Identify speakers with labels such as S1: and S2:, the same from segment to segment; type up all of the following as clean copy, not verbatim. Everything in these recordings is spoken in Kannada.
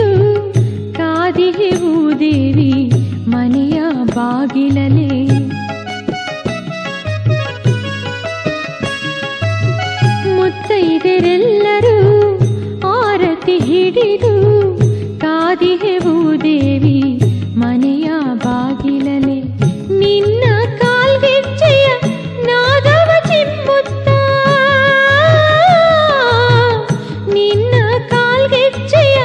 S1: ಹಿಡಿದು ಕಾದಿಹೆವು ದೇವಿ ಮನೆಯ ಬಾಗಿಲಲೆ. ಮುತ್ತೈದೆರೆಲ್ಲರೂ ಆರತಿ ಹಿಡಿದು ಕಾದಿಹೆವು ದೇವಿ ಮನೆಯ ಬಾಗಿಲಲೆ. ನಿನ್ನ ಕಾಲ್ಗೆಜ್ಜೆಯ ನಾದವ ಚಿಮ್ಮುತ್ತ, ನಿನ್ನ ಕಾಲ್ಗೆಜ್ಜೆಯ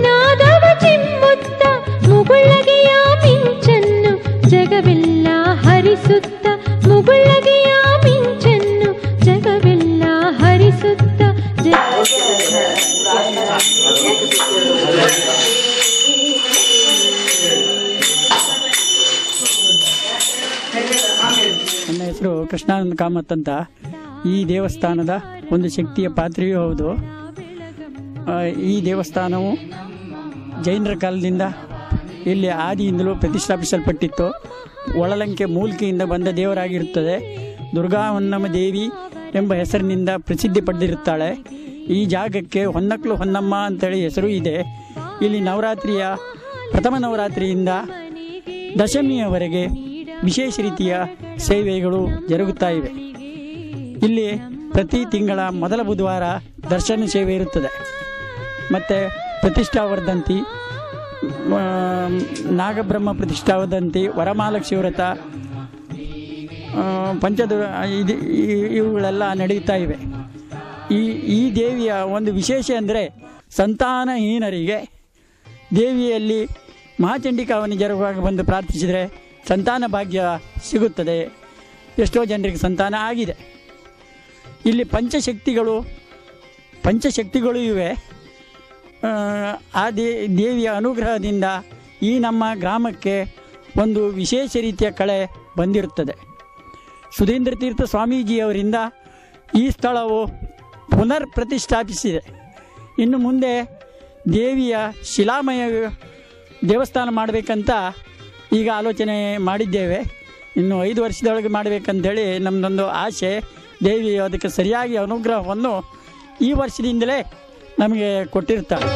S1: ನಾದವ ಚಿಮ್ಮುತ್ತ, ಮುಗುಳಗೆಯ ಮಿಂಚನ್ನು ಜಗವೆಲ್ಲ ಹರಿಸುತ್ತ, ಮುಗುಳಗೆಯ ಮಿಂಚನ್ನು ಜಗವೆಲ್ಲ ಹರಿಸುತ್ತ.
S2: ನನ್ನ ಹೆಸರು ಕೃಷ್ಣಾನಂದ ಕಾಮತ್ ಅಂತ. ಈ ದೇವಸ್ಥಾನದ ಒಂದು ಶಕ್ತಿಯ ಪಾತ್ರೆಯೂ ಹೌದು. ಈ ದೇವಸ್ಥಾನವು ಜೈನರ ಕಾಲದಿಂದ ಇಲ್ಲಿ ಆದಿಯಿಂದಲೂ ಪ್ರತಿಷ್ಠಾಪಿಸಲ್ಪಟ್ಟಿತ್ತು. ಒಳಲಂಕೆ ಮೂಲಿಕೆಯಿಂದ ಬಂದ ದೇವರಾಗಿರುತ್ತದೆ. ದುರ್ಗಾ ಹೊನ್ನಮ್ಮ ದೇವಿ ಎಂಬ ಹೆಸರಿನಿಂದ ಪ್ರಸಿದ್ಧಿ ಪಡೆದಿರುತ್ತಾಳೆ. ಈ ಜಾಗಕ್ಕೆ ಹೊನ್ನಕ್ಲು ಹೊನ್ನಮ್ಮ ಅಂತೇಳಿ ಹೆಸರು ಇದೆ. ಇಲ್ಲಿ ನವರಾತ್ರಿಯ ಪ್ರಥಮ ನವರಾತ್ರಿಯಿಂದ ದಶಮಿಯವರೆಗೆ ವಿಶೇಷ ರೀತಿಯ ಸೇವೆಗಳು ಜರುಗುತ್ತಾ ಇವೆ. ಇಲ್ಲಿ ಪ್ರತಿ ತಿಂಗಳ ಮೊದಲ ಬುಧವಾರ ದರ್ಶನ ಸೇವೆ ಇರುತ್ತದೆ. ಮತ್ತು ಪ್ರತಿಷ್ಠಾವರ್ಧಂತಿ, ನಾಗಬ್ರಹ್ಮ ಪ್ರತಿಷ್ಠಾವರ್ಧಂತಿ, ವರಮಹಾಲಕ್ಷ್ಮಿ ವ್ರತ, ಇವುಗಳೆಲ್ಲ ನಡೀತಾ ಇವೆ. ಈ ದೇವಿಯ ಒಂದು ವಿಶೇಷ ಅಂದರೆ ಸಂತಾನಹೀನರಿಗೆ ದೇವಿಯಲ್ಲಿ ಮಹಾಚಂಡಿಕಾವನ್ನು ಜರುಗುವಾಗ ಬಂದು ಪ್ರಾರ್ಥಿಸಿದರೆ ಸಂತಾನ ಭಾಗ್ಯ ಸಿಗುತ್ತದೆ. ಎಷ್ಟೋ ಜನರಿಗೆ ಸಂತಾನ ಆಗಿದೆ. ಇಲ್ಲಿ ಪಂಚಶಕ್ತಿಗಳು ಇವೆ. ಆ ದೇವಿಯ ಅನುಗ್ರಹದಿಂದ ಈ ನಮ್ಮ ಗ್ರಾಮಕ್ಕೆ ಒಂದು ವಿಶೇಷ ರೀತಿಯ ಕಳೆ ಬಂದಿರುತ್ತದೆ. ಸುಧೀಂದ್ರ ತೀರ್ಥ ಸ್ವಾಮೀಜಿಯವರಿಂದ ಈ ಸ್ಥಳವು ಪುನರ್ ಪ್ರತಿಷ್ಠಾಪಿಸಿದೆ. ಇನ್ನು ಮುಂದೆ ದೇವಿಯ ಶಿಲಾಮಯ ದೇವಸ್ಥಾನ ಮಾಡಬೇಕಂತ ಈಗ ಆಲೋಚನೆ ಮಾಡಿದ್ದೇವೆ. ಇನ್ನು 5 ವರ್ಷದೊಳಗೆ ಮಾಡಬೇಕಂತೇಳಿ ನಮ್ಮದೊಂದು ಆಸೆ. ದೇವಿ ಅದಕ್ಕೆ ಸರಿಯಾಗಿ ಅನುಗ್ರಹವನ್ನು ಈ ವರ್ಷದಿಂದಲೇ ನಮಗೆ ಕೊಟ್ಟಿರ್ತಾಳೆ.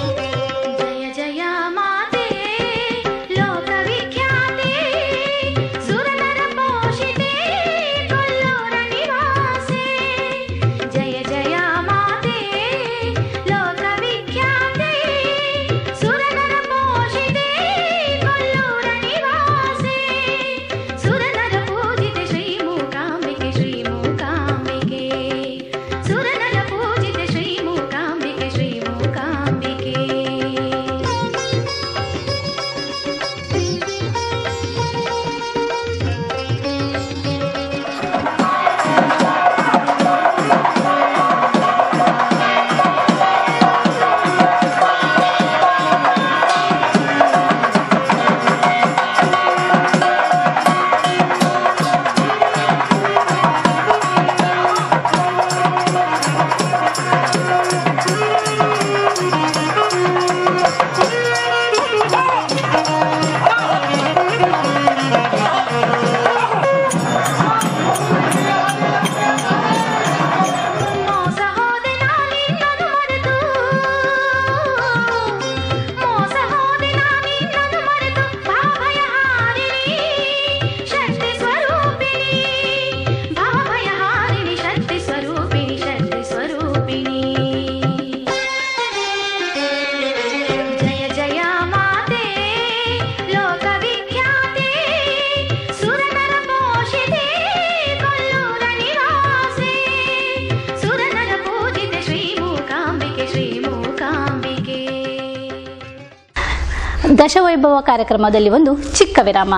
S3: ದಶವೈಭವ ಕಾರ್ಯಕ್ರಮದಲ್ಲಿ ಒಂದು ಚಿಕ್ಕ ವಿರಾಮ.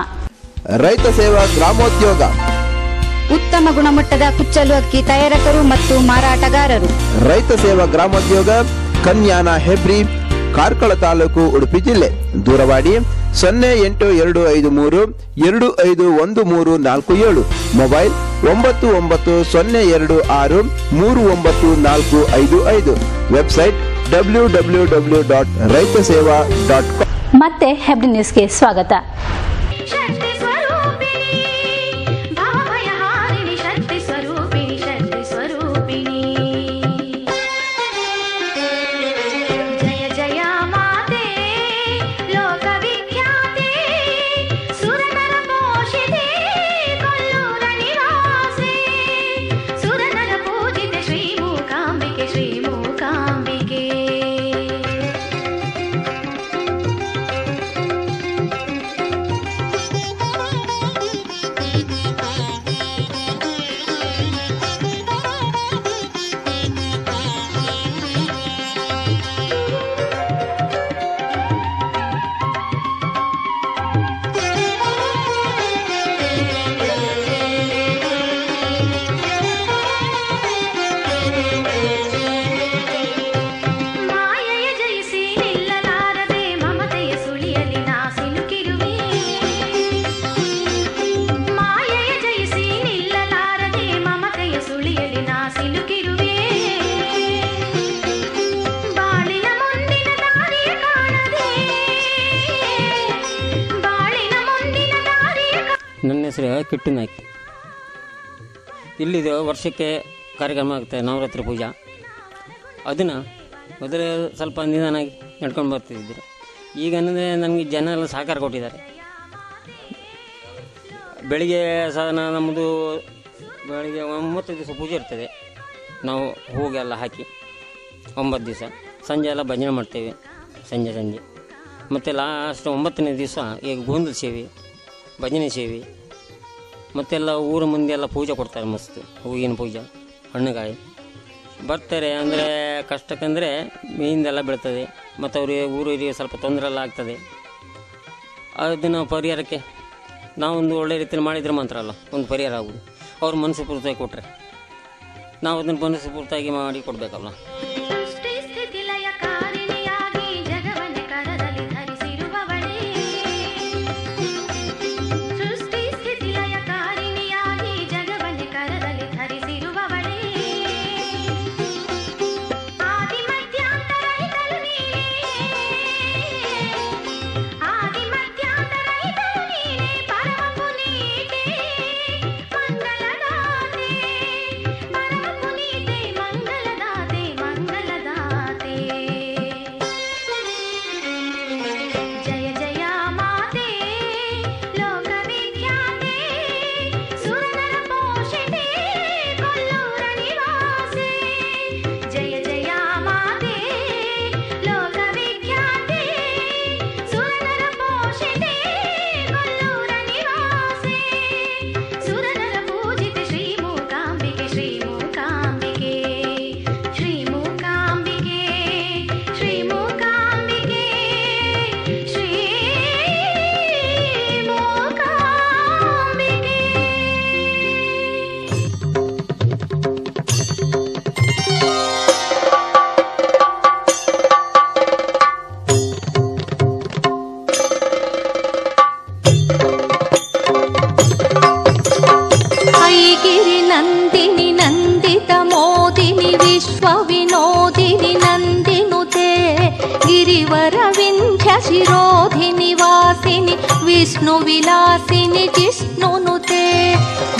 S4: ರೈತ ಸೇವಾ ಗ್ರಾಮೋದ್ಯೋಗ,
S5: ಉತ್ತಮ ಗುಣಮಟ್ಟದ ಕುಚ್ಚಲು ಅಕ್ಕಿ ತಯಾರಕರು ಮತ್ತು ಮಾರಾಟಗಾರರು.
S4: ರೈತ ಸೇವಾ ಗ್ರಾಮೋದ್ಯೋಗ, ಕನ್ಯಾನ ಹೆಬ್ರಿ, ಕಾರ್ಕಳ ತಾಲೂಕು, ಉಡುಪಿ ಜಿಲ್ಲೆ. ದೂರವಾಣಿ 0872525147, ಮೊಬೈಲ್ 9902639455, ವೆಬ್ಸೈಟ್ www.raithaseva.com.
S3: ಮತ್ತೆ ಹೆಬ್ರಿ ನ್ಯೂಸ್ಗೆ ಸ್ವಾಗತ.
S6: ನನ್ನ ಹೆಸರು ಕಿಟ್ಟು ನಾಯ್ಕ. ಇಲ್ಲಿದು ವರ್ಷಕ್ಕೆ ಕಾರ್ಯಕ್ರಮ ಆಗುತ್ತೆ ನವರಾತ್ರಿ ಪೂಜಾ. ಅದನ್ನು ಮೊದಲೇ ಸ್ವಲ್ಪ ನಿಧಾನಾಗಿ ನಡ್ಕೊಂಡು ಬರ್ತಿದ್ದರು. ಈಗ ಅಂದರೆ ನನಗೆ ಜನ ಎಲ್ಲ ಸಹಕಾರ ಕೊಟ್ಟಿದ್ದಾರೆ. ಬೆಳಿಗ್ಗೆ ಸಹ ನಮ್ಮದು ಬೆಳಿಗ್ಗೆ 9 ದಿವಸ ಪೂಜೆ ಇರ್ತದೆ. ನಾವು ಹೂಗೆಲ್ಲ ಹಾಕಿ 9 ದಿವಸ ಸಂಜೆ ಎಲ್ಲ ಭಜನೆ ಮಾಡ್ತೇವೆ ಸಂಜೆ. ಮತ್ತು ಲಾಸ್ಟ್ 9ನೇ ದಿವಸ ಈಗ ಗೋಂದಲ ಸೇವೆ, ಭಜನೆ ಸೇವೆ, ಮತ್ತೆಲ್ಲ ಊರ ಮುಂದೆ ಎಲ್ಲ ಪೂಜೆ ಕೊಡ್ತಾರೆ. ಮಸ್ತ್ ಹೂವಿನ ಪೂಜೆ, ಹಣ್ಣುಗಾಯಿ ಬರ್ತಾರೆ. ಅಂದರೆ ಕಷ್ಟಕ್ಕಂದರೆ ಮೇಯಿಂದೆಲ್ಲ ಬೀಳ್ತದೆ ಮತ್ತು ಅವರಿಗೆ ಊರಿಗೆ ಸ್ವಲ್ಪ ತೊಂದರೆ ಎಲ್ಲ ಆಗ್ತದೆ. ಅದನ್ನು ಪರಿಹಾರಕ್ಕೆ ನಾವೊಂದು ಒಳ್ಳೆ ರೀತಿಯಲ್ಲಿ ಮಾಡಿದರೆ ಮಾತ್ರ ಅಲ್ಲ ಒಂದು ಪರಿಹಾರ ಆಗೋದು. ಅವ್ರು ಮನಸ್ಸು ಪೂರ್ತಿಯಾಗಿ ಕೊಟ್ಟರೆ ನಾವು ಅದನ್ನು ಮನಸ್ಸು ಪೂರ್ತಿಯಾಗಿ ಮಾಡಿ ಕೊಡಬೇಕಲ್ಲ.
S1: विष्णु विलासिनि जिष्णुनुते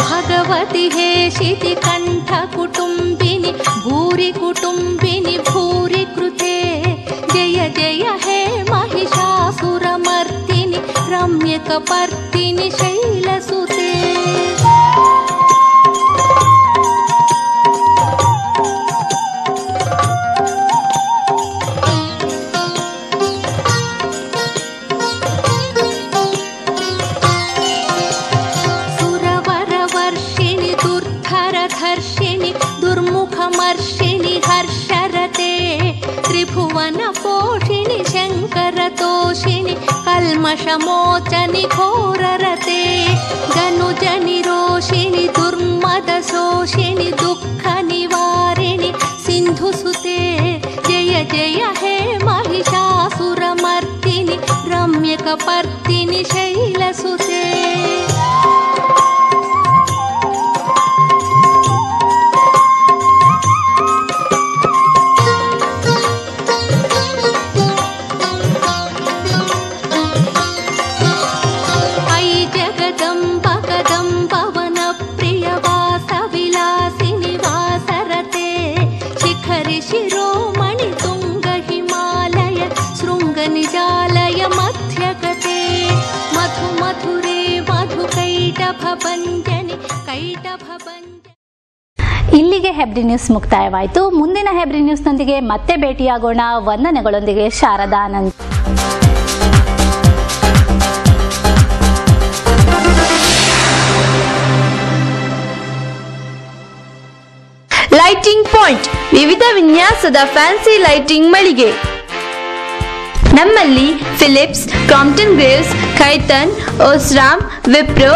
S1: भगवति हेशिति कंठ कुटुंबिनि भूरि कुटुंबिनि भूरि कृते जय जय हे महिषासुरमर्दिनि रम्यकपर्दिनि शैलसुते दुर्मुखमर्षिणि हर्षरते त्रिभुवन पोषिणि शङ्करतोषिणि कल्मषमोचनि घोररते गनुजनिरोषिणि दुर्मदशोषिणि दुःखनिवारिणि सिन्धुसुते जय जय हे महिषासुरमर्दिनि रम्यकपर्दिनि शैलसुते शिरोमणि तुंग हिमालय शृंग निजालय मध्यगते मधु मधुरे मधु कैटभ भंजनि कैटभ भंजनि.
S3: ಇಲ್ಲಿಗೆ ಹೆಬ್ರಿ ನ್ಯೂಸ್ ಮುಕ್ತಾಯವಾಯಿತು. ಮುಂದಿನ ಹೆಬ್ರಿ ನ್ಯೂಸ್ನೊಂದಿಗೆ ಮತ್ತೆ ಭೇಟಿಯಾಗೋಣ. ವಂದನೆಗಳೊಂದಿಗೆ ಶಾರದಾ ಆನಂದ್.
S7: ಲೈಟಿಂಗ್ ಪಾಯಿಂಟ್ ವಿವಿಧ ವಿನ್ಯಾಸದ ಫ್ಯಾನ್ಸಿ ಲೈಟಿಂಗ್ ಮಳಿಗೆ. ನಮ್ಮಲ್ಲಿ Philips, Crompton Greaves, Khaitan, Osram, Wipro,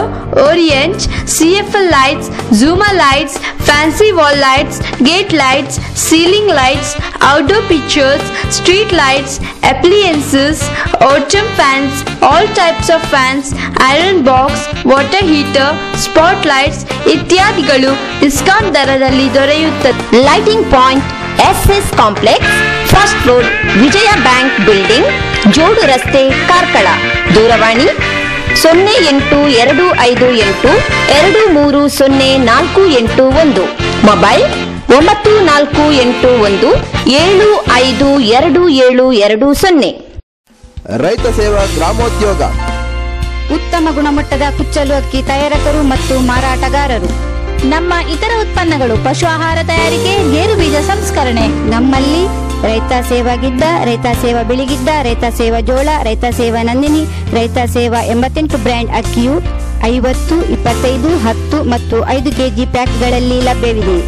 S7: Orient, CFL lights, ಝೂಮರ್ lights, fancy wall lights, gate lights, ceiling lights, outdoor pictures, street lights, appliances, autumn fans, all types of fans, iron box, water heater, spot lights ಇತ್ಯಾದಿಗಳು ಡಿಸ್ಕೌಂಟ್ ದರದಲ್ಲಿ ದೊರೆಯುತ್ತದೆ.
S8: Lighting point SS complex, first floor, Vijaya bank building, Jodurasthe, Karkala. ದೂರವಾಣಿ 0825823481 ಮೊಬೈಲ್ 9481752220.
S4: ರೈತ ಸೇವಾ ಗ್ರಾಮೋದ್ಯೋಗ
S5: ಉತ್ತಮ ಗುಣಮಟ್ಟದ ಕುಚ್ಚಲು ಅಕ್ಕಿ ತಯಾರಕರು ಮತ್ತು ಮಾರಾಟಗಾರರು.
S3: ನಮ್ಮ ಇತರ ಉತ್ಪನ್ನಗಳು ಪಶು ಆಹಾರ ತಯಾರಿಕೆ, ಗೇರು ಬೀಜ ಸಂಸ್ಕರಣೆ.
S5: ನಮ್ಮಲ್ಲಿ ರೈತ ಸೇವಾ ಗಿಡ್ಡ, ರೈತ ಸೇವಾ ಬಿಳಿಗಿಡ್ಡ, ರೈತ ಸೇವಾ ಜೋಳ, ರೈತ ಸೇವಾ ನಂದಿನಿ, ರೈತ ಸೇವಾ 88 ಬ್ರ್ಯಾಂಡ್ ಅಕ್ಕಿಯು 50, 25, 10 ಮತ್ತು 5 ಕೆಜಿ ಪ್ಯಾಕ್ಗಳಲ್ಲಿ ಲಭ್ಯವಿದೆ.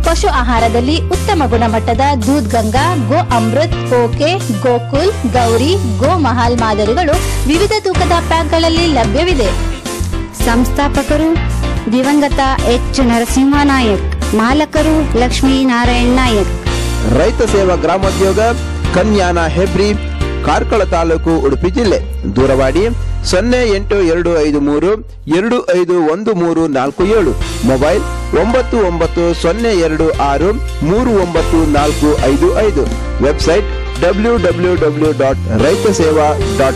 S3: ಪಶು ಆಹಾರದಲ್ಲಿ ಉತ್ತಮ ಗುಣಮಟ್ಟದ ದೂದ್ ಗಂಗಾ, ಗೋ ಅಮೃತ್, ಓಕೆ, ಗೋಕುಲ್, ಗೌರಿ, ಗೋ ಮಹಾಲ್ ಮಾದರಿಗಳು ವಿವಿಧ ತೂಕದ ಪ್ಯಾಕ್ಗಳಲ್ಲಿ ಲಭ್ಯವಿದೆ.
S5: ಸಂಸ್ಥಾಪಕರು ದಿವಂಗತ ಎಚ್ ನರಸಿಂಹ ನಾಯಕ್, ಮಾಲಕರು ಲಕ್ಷ್ಮೀನಾರಾಯಣ್ ನಾಯಕ್.
S4: ರೈತ ಸೇವಾ ಗ್ರಾಮೋದ್ಯೋಗ ಕನ್ಯಾನ ಹೆಬ್ರಿ, ಕಾರ್ಕಳ ತಾಲೂಕು, ಉಡುಪಿ ಜಿಲ್ಲೆ. ದೂರವಾಣಿ 0872525147, ಮೊಬೈಲ್ 9902639455, ವೆಬ್ಸೈಟ್ www.raitaseva.com.